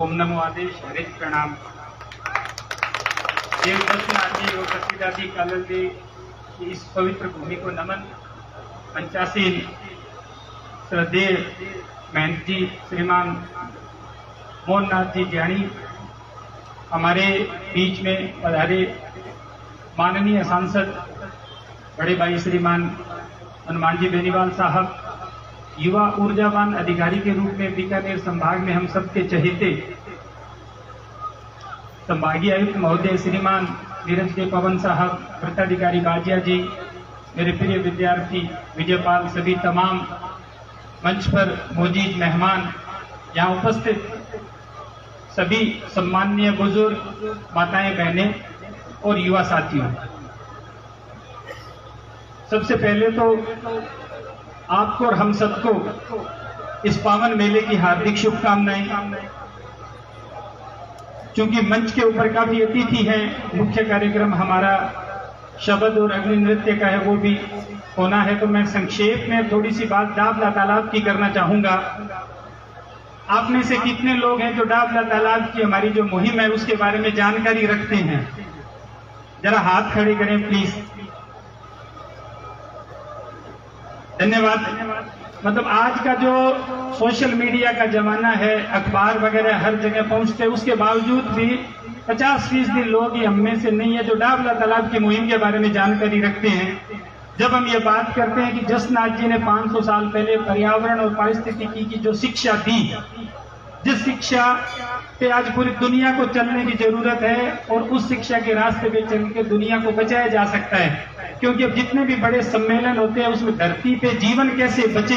ओम नमो आदेश हरित प्रणाम। देवदर्शन आदि और प्रसिद्धादि कालंदी की इस पवित्र भूमि को नमन। पंचासीन श्रद्धेय महंत जी श्रीमान मोहननाथ जी ज्ञानी हमारे बीच में पधारे, माननीय सांसद बड़े भाई श्रीमान हनुमान जी बेनीवाल साहब, युवा ऊर्जावान अधिकारी के रूप में बीकानेर संभाग में हम सबके चहेते संभागीय आयुक्त महोदय श्रीमान नीरज के पवन साहब, वृत्ताधिकारी बाजिया जी, मेरे प्रिय विद्यार्थी विजयपाल, सभी तमाम मंच पर मौजूद मेहमान, यहाँ उपस्थित सभी सम्माननीय बुजुर्ग, माताएं, बहनें और युवा साथियों, सबसे पहले तो आपको और हम सबको इस पावन मेले की हार्दिक शुभकामनाएं। चूंकि मंच के ऊपर काफी अतिथि हैं, मुख्य कार्यक्रम हमारा शब्द और अग्नि नृत्य का है, वो भी होना है, तो मैं संक्षेप में थोड़ी सी बात डाबला तालाब की करना चाहूंगा। आप में से कितने लोग हैं जो डाबला तालाब की हमारी जो मुहिम है उसके बारे में जानकारी रखते हैं? जरा हाथ खड़े करें प्लीज। धन्यवाद। मतलब आज का जो सोशल मीडिया का जमाना है, अखबार वगैरह हर जगह पहुंचते, उसके बावजूद भी 50% लोग ही हम में से नहीं है जो डाबला तालाब की मुहिम के बारे में जानकारी रखते हैं। जब हम ये बात करते हैं कि जसनाथ जी ने 500 साल पहले पर्यावरण और पारिस्थितिकी की जो शिक्षा दी, जिस शिक्षा पे आज पूरी दुनिया को चलने की जरूरत है और उस शिक्षा के रास्ते पे चल के दुनिया को बचाया जा सकता है, क्योंकि अब जितने भी बड़े सम्मेलन होते हैं उसमें धरती पे जीवन कैसे बचे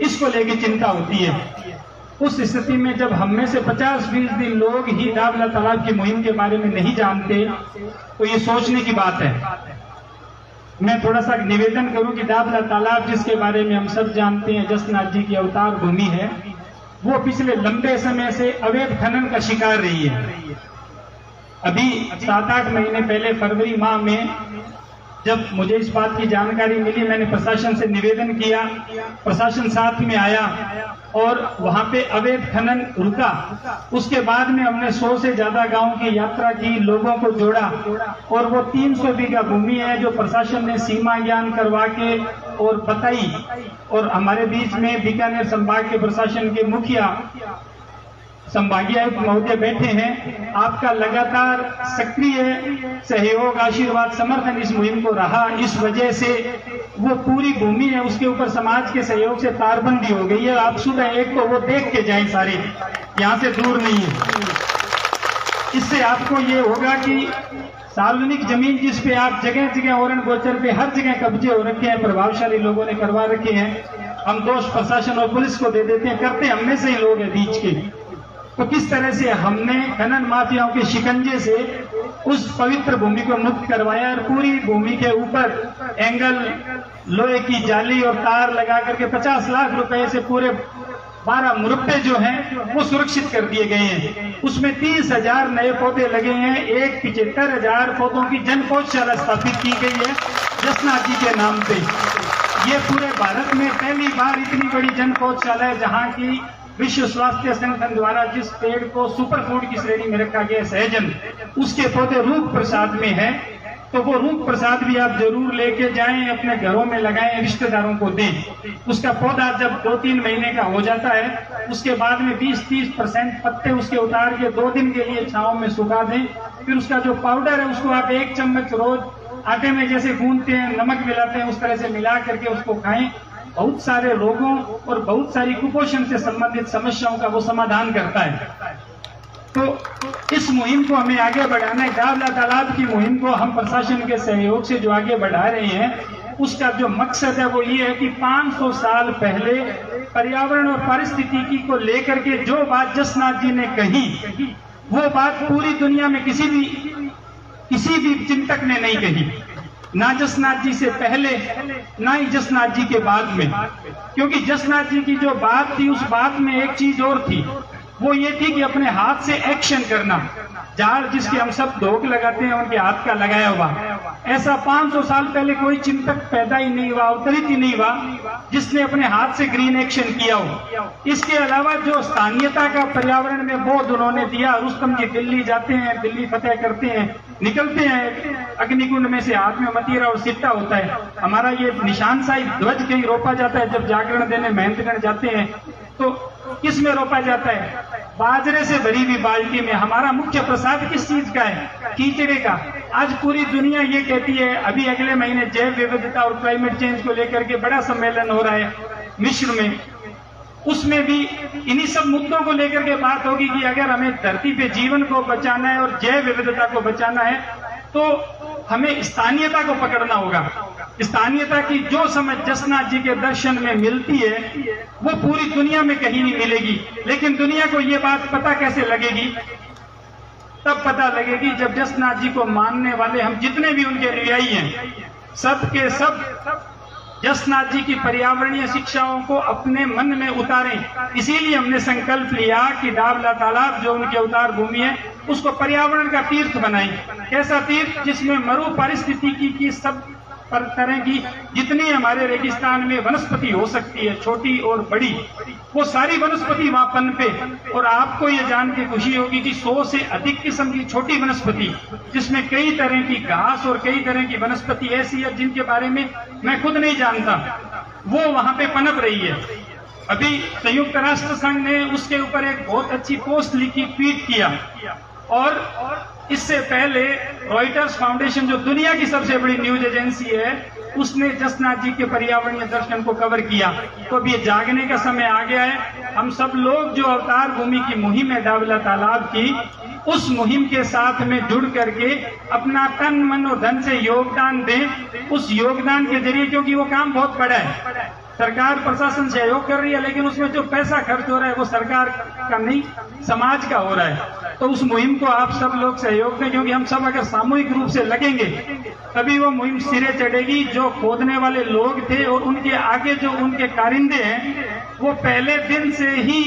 इसको लेके चिंता होती है। उस स्थिति में जब हम में से 50% लोग ही डाबला तालाब की मुहिम के बारे में नहीं जानते तो ये सोचने की बात है। मैं थोड़ा सा निवेदन करूं कि डाबला तालाब जिसके बारे में हम सब जानते हैं जसनाथ जी की अवतार भूमि है, वो पिछले लंबे समय से अवैध खनन का शिकार रही है। अभी 7-8 महीने पहले फरवरी माह में जब मुझे इस बात की जानकारी मिली, मैंने प्रशासन से निवेदन किया, प्रशासन साथ में आया और वहां पे अवैध खनन रुका। उसके बाद में हमने 100 से ज्यादा गांव की यात्रा की, लोगों को जोड़ा और वो 300 बीघा भूमि है जो प्रशासन ने सीमा ज्ञान करवा के और बताई। और हमारे बीच में बीकानेर संभाग के प्रशासन के मुखिया संभागीय आयुक्त महोदय बैठे हैं। आपका लगातार सक्रिय सहयोग, आशीर्वाद, समर्थन इस मुहिम को रहा। इस वजह से वो पूरी भूमि है उसके ऊपर समाज के सहयोग से तारबंदी हो गई है। आप सुबह एक को वो देख के जाएं, सारे यहाँ से दूर नहीं है। इससे आपको ये होगा कि सार्वजनिक जमीन जिस पे आप जगह जगह औरण गोचर पे हर जगह कब्जे हो रखे हैं, प्रभावशाली लोगों ने करवा रखे हैं, हम दोष प्रशासन और पुलिस को दे देते हैं, करते हमने से ही लोग हैं बीच के। तो किस तरह से हमने खनन माफियाओं के शिकंजे से उस पवित्र भूमि को मुक्त करवाया और पूरी भूमि के ऊपर एंगल, लोहे की जाली और तार लगा करके 50 लाख रुपए से पूरे 12 मुरब्बे जो हैं वो सुरक्षित कर दिए गए हैं। उसमें 30,000 नए पौधे लगे हैं। एक 75,000 पौधों की जन पौधशाला स्थापित की गई है जसनाथ जी के नाम पे। ये पूरे भारत में पहली बार इतनी बड़ी जन पौधशाला है जहाँ की विश्व स्वास्थ्य संगठन द्वारा जिस पेड़ को सुपर फूड की श्रेणी में रखा गया सहजन, उसके पौधे रूप प्रसाद में है। तो वो रूप प्रसाद भी आप जरूर लेके जाएं, अपने घरों में लगाएं, रिश्तेदारों को दें। उसका पौधा जब 2-3 महीने का हो जाता है उसके बाद में 20-30% पत्ते उसके उतार के 2 दिन के लिए छांव में सुखा दें। फिर उसका जो पाउडर है उसको आप 1 चम्मच रोज आटे में जैसे गूंथते हैं, नमक मिलाते हैं, उस तरह से मिला करके उसको खाएं। बहुत सारे रोगों और बहुत सारी कुपोषण से संबंधित समस्याओं का वो समाधान करता है। तो इस मुहिम को हमें आगे बढ़ाना है। डाबला तालाब की मुहिम को हम प्रशासन के सहयोग से जो आगे बढ़ा रहे हैं, उसका जो मकसद है वो ये है कि 500 साल पहले पर्यावरण और पारिस्थितिकी को लेकर के जो बात जसनाथ जी ने कही, वो बात पूरी दुनिया में किसी भी चिंतक ने नहीं कही, ना जसनाथ जी से पहले ना ही जसनाथ जी के बाद में। क्योंकि जसनाथ जी की जो बात थी उस बात में एक चीज और थी, वो ये थी कि अपने हाथ से एक्शन करना। जाल जिसके हम सब धोख लगाते हैं उनके हाथ का लगाया हुआ। ऐसा 500 साल पहले कोई चिंतक पैदा ही नहीं हुआ, अवतरित ही नहीं हुआ जिसने अपने हाथ से ग्रीन एक्शन किया हो। इसके अलावा जो स्थानीयता का पर्यावरण में बोध उन्होंने दिया, रुस्तम जी दिल्ली जाते हैं, दिल्ली फतेह करते हैं, निकलते हैं, अग्निकुंड में से हाथ में मतीरा और सिट्टा होता है। हमारा ये निशान शाही ध्वज कहीं रोपा जाता है, जब जागरण देने मेहनतगढ़ जाते हैं तो किस में रोपा जाता है? बाजरे से भरी हुई बाल्टी में। हमारा मुख्य प्रसाद किस चीज का है? कीचड़े का। आज पूरी दुनिया ये कहती है, अभी अगले महीने जैव विविधता और क्लाइमेट चेंज को लेकर के बड़ा सम्मेलन हो रहा है मिस्र में, उसमें भी इन्हीं सब मुद्दों को लेकर के बात होगी कि अगर हमें धरती पे जीवन को बचाना है और जैव विविधता को बचाना है तो हमें स्थानीयता को पकड़ना होगा। स्थानीयता की जो समझ जसनाथ जी के दर्शन में मिलती है वो पूरी दुनिया में कहीं नहीं मिलेगी। लेकिन दुनिया को ये बात पता कैसे लगेगी? तब पता लगेगी जब जसनाथ जी को मानने वाले हम जितने भी उनके अनुयायी हैं, सब के सब जसनाथ जी की पर्यावरणीय शिक्षाओं को अपने मन में उतारें। इसीलिए हमने संकल्प लिया कि दावला तालाब जो उनके अवतार भूमि है उसको पर्यावरण का तीर्थ बनाएं। कैसा तीर्थ? जिसमें मरु पारिस्थितिकी की सब तरह की जितनी हमारे रेगिस्तान में वनस्पति हो सकती है, छोटी और बड़ी, वो सारी वनस्पति वहां पनपे। और आपको ये जान के खुशी होगी कि 100 से अधिक किस्म की छोटी वनस्पति, जिसमें कई तरह की घास और कई तरह की वनस्पति ऐसी है जिनके बारे में मैं खुद नहीं जानता, वो वहां पे पनप रही है। अभी संयुक्त राष्ट्र संघ ने उसके ऊपर एक बहुत अच्छी पोस्ट लिखी, ट्वीट किया। और इससे पहले रॉयटर्स फाउंडेशन जो दुनिया की सबसे बड़ी न्यूज एजेंसी है, उसने जसनाथ जी के पर्यावरणीय दर्शन को कवर किया। तो अब ये जागने का समय आ गया है। हम सब लोग जो अवतार भूमि की मुहिम है दावला तालाब की, उस मुहिम के साथ में जुड़ करके अपना तन मन और धन से योगदान दें। उस योगदान के जरिए, क्योंकि वो काम बहुत बड़ा है, सरकार प्रशासन सहयोग कर रही है, लेकिन उसमें जो पैसा खर्च हो रहा है वो सरकार का नहीं, समाज का हो रहा है। तो उस मुहिम को आप सब लोग सहयोग दें, क्योंकि हम सब अगर सामूहिक रूप से लगेंगे तभी वो मुहिम सिरे चढ़ेगी। जो खोदने वाले लोग थे और उनके आगे जो उनके कारिंदे हैं, वो पहले दिन से ही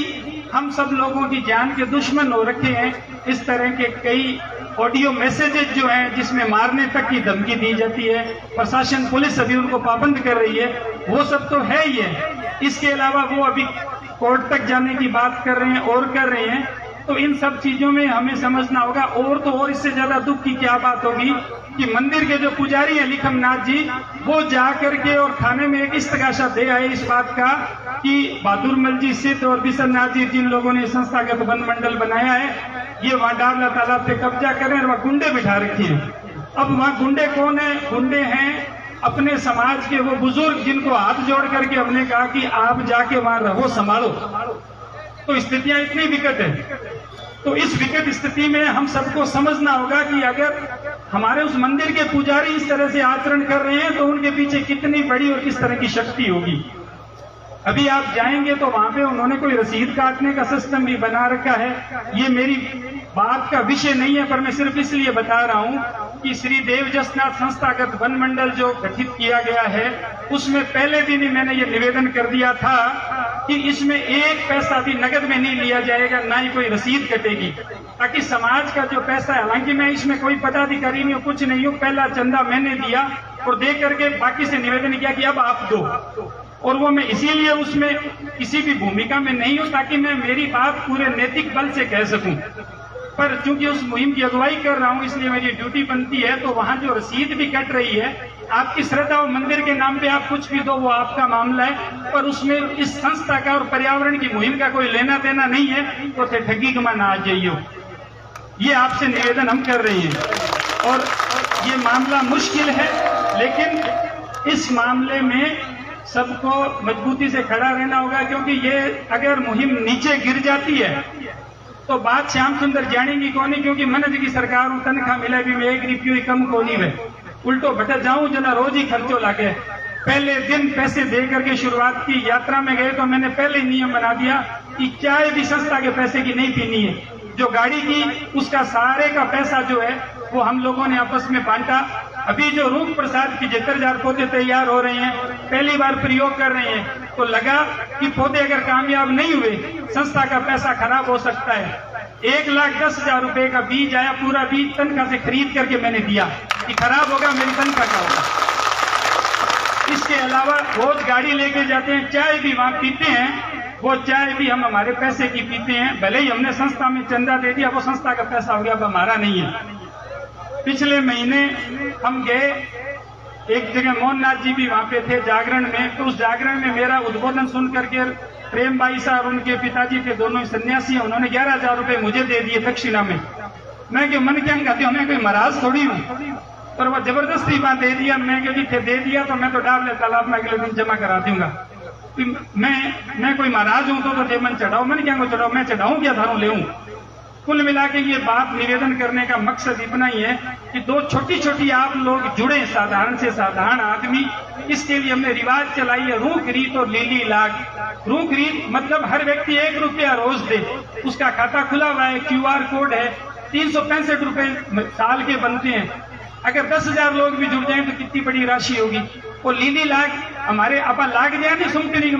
हम सब लोगों की जान के दुश्मन हो रखे हैं। इस तरह के कई ऑडियो मैसेजेस जो हैं जिसमें मारने तक की धमकी दी जाती है, प्रशासन पुलिस अभी उनको पाबंद कर रही है, वो सब तो है ही है। इसके अलावा वो अभी कोर्ट तक जाने की बात कर रहे हैं और कर रहे हैं। तो इन सब चीजों में हमें समझना होगा। और तो और इससे ज्यादा दुख की क्या बात होगी कि मंदिर के जो पुजारी है लिखमनाथ जी, वो जा करके और थाने में एक इस्तगासा दे आए इस बात का कि बहादुर मल जी सिद्ध और बिशननाथ जी, जिन लोगों ने संस्थागत वन मंडल बनाया है, ये वहां दावला तालाब पे कब्जा कर रहे हैं और वहां गुंडे बिठा रखे हैं। अब वहां गुंडे कौन है? गुंडे हैं अपने समाज के वो बुजुर्ग जिनको हाथ जोड़ करके हमने कहा कि आप जाके वहां रहो, संभालो। तो स्थितियां इतनी विकट है। तो इस विकट स्थिति में हम सबको समझना होगा कि अगर हमारे उस मंदिर के पुजारी इस तरह से आचरण कर रहे हैं तो उनके पीछे कितनी बड़ी और किस तरह की शक्ति होगी। अभी आप जाएंगे तो वहां पे उन्होंने कोई रसीद काटने का सिस्टम भी बना रखा है। ये मेरी बात का विषय नहीं है, पर मैं सिर्फ इसलिए बता रहा हूं कि श्री देव जसनाथ संस्थागत वन मंडल जो गठित किया गया है, उसमें पहले दिन ही मैंने ये निवेदन कर दिया था कि इसमें एक पैसा भी नगद में नहीं लिया जाएगा, ना ही कोई रसीद कटेगी, ताकि समाज का जो पैसा है, हालांकि मैं इसमें कोई पदाधिकारी नहीं हूँ, कुछ नहीं हूँ, पहला चंदा मैंने दिया और दे करके बाकी से निवेदन किया कि अब आप दो। और वो मैं इसीलिए उसमें किसी भी भूमिका में नहीं हूं ताकि मैं मेरी बात पूरे नैतिक बल से कह सकूं। पर चूंकि उस मुहिम की अगुवाई कर रहा हूं इसलिए मेरी ड्यूटी बनती है। तो वहां जो रसीद भी कट रही है, आपकी श्रद्धा और मंदिर के नाम पे आप कुछ भी दो, वो आपका मामला है, पर उसमें इस संस्था का और पर्यावरण की मुहिम का कोई लेना देना नहीं है। तो ठगी कमा ना आ जाइए, ये आपसे निवेदन हम कर रहे हैं। और ये मामला मुश्किल है, लेकिन इस मामले में सबको मजबूती से खड़ा रहना होगा, क्योंकि ये अगर मुहिम नीचे गिर जाती है तो बात श्याम सुंदर जानेंगी कौन है, क्योंकि मन की सरकार तनख्वाह मिला भी मैं 1 रुपये कम को नहीं है, उल्टो भटक जाऊं जना रोज ही खर्चो लागे। पहले दिन पैसे दे करके शुरुआत की, यात्रा में गए तो मैंने पहले ही नियम बना दिया कि चाय भी संस्था के पैसे की नहीं पीनी है। जो गाड़ी की उसका सारे का पैसा जो है वो हम लोगों ने आपस में बांटा। अभी जो रूप प्रसाद की 75,000 पौधे तैयार हो रहे हैं, पहली बार प्रयोग कर रहे हैं, तो लगा कि पौधे अगर कामयाब नहीं हुए संस्था का पैसा खराब हो सकता है। 1,10,000 रुपए का बीज आया, पूरा बीज तनख्वाह से खरीद करके मैंने दिया कि खराब होगा मेरी तनख्वाह का होगा। इसके अलावा रोज गाड़ी लेके जाते हैं, चाय भी वहां पीते हैं, वो चाय भी हम हमारे पैसे की पीते हैं, भले ही हमने संस्था में चंदा दे दिया, वो संस्था का पैसा हो गया, अब हमारा नहीं है। पिछले महीने हम गए एक जगह, मोहननाथ जी भी वहां पे थे जागरण में, तो उस जागरण में मेरा उद्बोधन सुन करके प्रेम भाई साहब, उनके पिताजी के दोनों ही सन्यासी हैं, उन्होंने 11,000 रुपए मुझे दे दिए दक्षिणा में। मैं क्यों मन क्या कहती हूँ, मैं कोई महाराज थोड़ी हूँ, पर वो जबरदस्ती बात दे दिया। मैं क्योंकि दे दिया तो मैं तो डाबले तालाब में अगले दिन जमा करा दूंगा। मैं कोई महाराज हूं तो जेमन चढ़ाओ, मैंने क्या चढ़ाओ, मैं चढ़ाऊं क्या थारू ले। कुल मिला के ये बात निवेदन करने का मकसद इतना ही है कि दो छोटी छोटी आप लोग जुड़े, साधारण से साधारण आदमी। इसके लिए हमने रिवाज चलाई है रूख रीत और लीली लाग। रूख रीत मतलब हर व्यक्ति 1 रुपया रोज दे, उसका खाता खुला हुआ है, QR कोड है, 365 रुपए साल के बनते हैं। अगर 10,000 लोग भी जुड़ जाएं तो कितनी बड़ी राशि होगी। वो लीली लाग हमारे आप लाग जाए नहीं, सुमटनी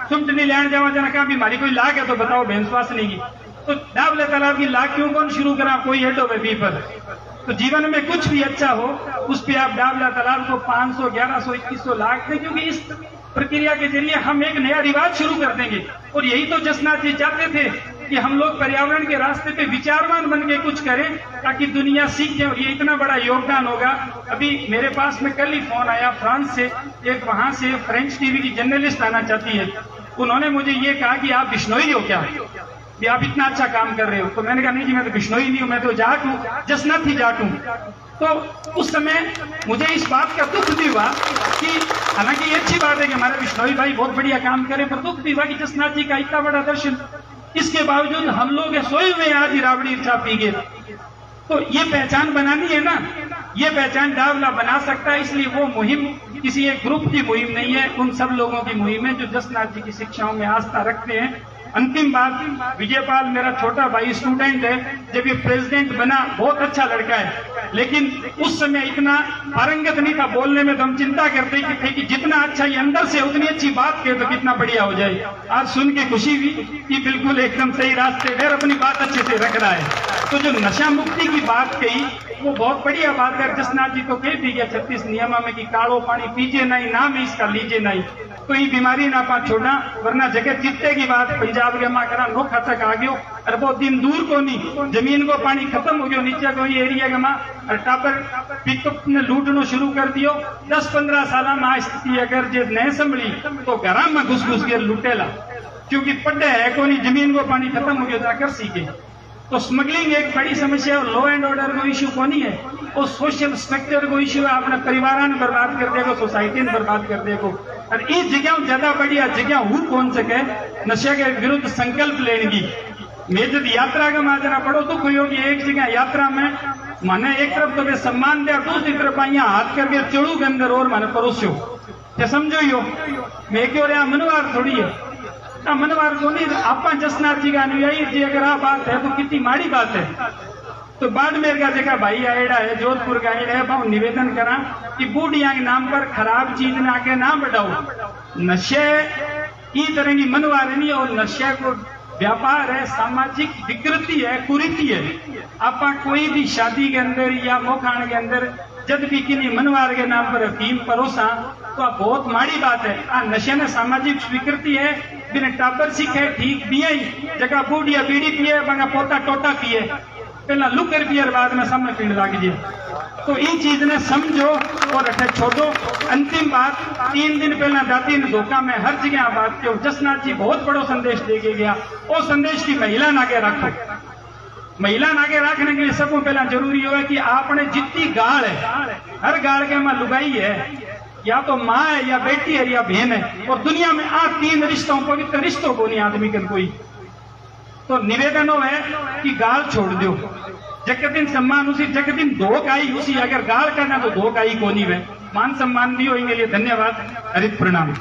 सुमटनी लैंड जावा जना कहा हमारी कोई लाग है तो बताओ भैंसवास नहीं की, तो डाबले तालाब की लाग क्यों कौन शुरू करा, कोई हेडो बी पर। तो जीवन में कुछ भी अच्छा हो उस पर आप डाबला तालाब को 500, 1100, 2100 लाख दें, क्योंकि इस प्रक्रिया के जरिए हम एक नया रिवाज शुरू कर देंगे। और यही तो जसनाथ जी चाहते थे कि हम लोग पर्यावरण के रास्ते पे विचारवान बन के कुछ करें ताकि दुनिया सीखे, और ये इतना बड़ा योगदान होगा। अभी मेरे पास में कल ही फोन आया फ्रांस से, एक वहां से फ्रेंच टीवी की जर्नलिस्ट आना चाहती है। उन्होंने मुझे ये कहा कि आप बिश्नोई हो क्या, भी आप इतना अच्छा काम कर रहे हो। तो मैंने कहा नहीं जी, मैं तो बिश्नोई नहीं हूं, मैं तो जाट हूं, जसनाथ ही जाट हूं। तो उस समय मुझे इस बात का दुख भी हुआ कि हालांकि ये अच्छी बात है कि हमारे बिश्नोई भाई बहुत बढ़िया काम करे, पर दुख भी हुआ कि जसनाथ जी का इतना बड़ा दर्शन, इसके बावजूद हम लोग सोए हुए आज ही राबड़ी चा पी गए। तो ये पहचान बनानी है ना, ये पहचान डावला बना सकता है। इसलिए वो मुहिम किसी एक ग्रुप की मुहिम नहीं है, उन सब लोगों की मुहिम है जो जसनाथ जी की शिक्षाओं में आस्था रखते हैं। अंतिम बात, विजयपाल मेरा छोटा भाई स्टूडेंट है, जब ये प्रेसिडेंट बना बहुत अच्छा लड़का है, लेकिन उस समय इतना पारंगत नहीं था बोलने में, तो हम चिंता करते थे कि जितना अच्छा ये अंदर से उतनी अच्छी बात कहे तो कितना बढ़िया हो जाए। आज सुन के खुशी हुई कि बिल्कुल एकदम सही रास्ते पर अपनी बात अच्छे से रख रहा है। तो जो नशा मुक्ति की बात कही वो बहुत बढ़िया बात है। जसनाथ जी तो कह भी गया 36 नियमा में कि कालो पानी पीजे नहीं, नाम इसका लीजे नहीं, तो ये बीमारी ना पा छोड़ा, वरना जगह चित्ते की बात पंजाब के माँ करा नोखा तक आ गयो, और वो दिन दूर को नहीं, जमीन को पानी खत्म हो गयो, नीचे को एरिया के माँ टापर पिकअप ने लूटना शुरू कर दियो। 10-15 साल में आ स्थिति अगर जे नहीं संभली तो घर में घुस के लुटेला, क्योंकि पड्डे है को नहीं, जमीन को पानी खत्म हो गया कर सीखे। तो स्मगलिंग एक बड़ी समस्या है, लॉ एंड ऑर्डर को इश्यू को नहीं है, वो सोशल स्ट्रक्चर को इश्यू है। अपने परिवार ने बर्बाद कर देगा, सोसाइटी ने बर्बाद कर देगा। और इस जगह ज्यादा बढ़िया जगह हूँ कौन सके नशे के विरुद्ध संकल्प लेने की। मैं जब यात्रा का माजना पढ़ो तो कोई होगी एक जगह यात्रा में माने एक तरफ तो वे सम्मान दे, दूसरी तरफ यहाँ हाथ करके चढ़ू के अंदर और माने परोस्यो, क्या समझो यो मैं क्यों रहा मनवार थोड़ी है मनवार को नहीं। आप जसनाथ जी का अनुयायी जी अगर आप बात है तो कितनी माड़ी बात है। तो बाड़मेर का जगह भाई आएड़ा है, जोधपुर का आएड़ा है, अब निवेदन करा कि बूढ़िया के नाम पर खराब चीज ने आगे ना बढ़ाओ। नशे की तरह की मनवार नहीं, और नशे को व्यापार है, सामाजिक विकृति है, कुरीति है। आप कोई भी शादी के अंदर या मोखान के अंदर जब भी किन्हीं मनवार के नाम पर अफीम परोसा तो आप बहुत माड़ी बात है। आ नशे ने सामाजिक स्वीकृति है, बिना टाबर सीखे ठीक पिए जगह बूढ़िया बीड़ी पिए, बंगा पोता टोटा पिए, पहला लुकर पियर बाद में सामने पीड़ लग जाए। तो इन चीज ने समझो और अठे छोड़ो। अंतिम बात, 3 दिन पहला दाती ने धोखा में हर जगह बात की, जसनाथ जी बहुत बड़ो संदेश दे के गया। वो संदेश की महिला नागे रखो, महिला नागे रखने के लिए सबको पहला जरूरी हो कि आपने जितनी गाल है, हर गाल के में लुगाई है, या तो माँ है या बेटी है या बहन है, और दुनिया में आ 3 रिश्तों पवित्र रिश्तों को नहीं आदमी कर कोई। तो निवेदन है कि गाल छोड़ दो, जग दिन सम्मान उसी, जग दिन धोख आई उसी, अगर गाल करना तो धोख आई को नहीं है। मान सम्मान भी होंगे लिए धन्यवाद, हरित प्रणाम।